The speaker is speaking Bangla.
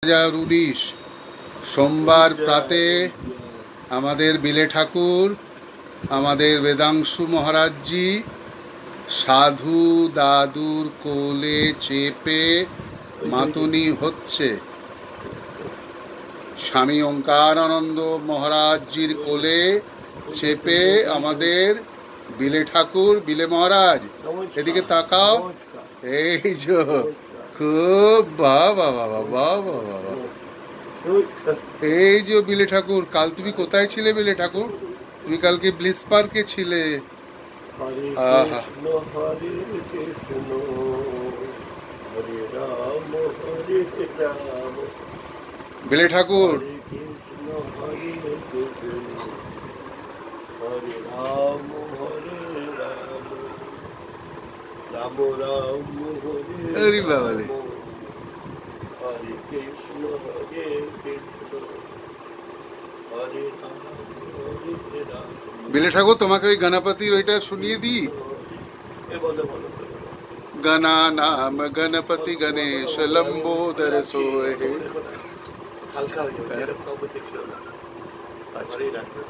2019 সোমবার প্রাতে আমাদের বিলে ঠাকুর, আমাদের বেদাংশু মহারাজজি সাধু দাদুর কোলে চেপে মাতুনি হচ্ছে। স্বামী ওঙ্কারানন্দ মহারাজজির কোলে চেপে আমাদের বিলে ঠাকুর, বিলে মহারাজ, এদিকে তাকাও। এই যে খুব বাবা বাবা বাবা বাবা, এই যে বিলে ঠাকুর। কাল তুমি কোথায় ছিলে বিলে ঠাকুর? তুমি কালকে ব্লিস পার্কে ছিলে। আহা, বিলে ঠাকুর বিলে ঠাকুর, তোমাকে ওই গণপতির ওইটা শুনিয়ে দিই। গণা নাম গণপতি গণেশ লম্বোদর সোহে।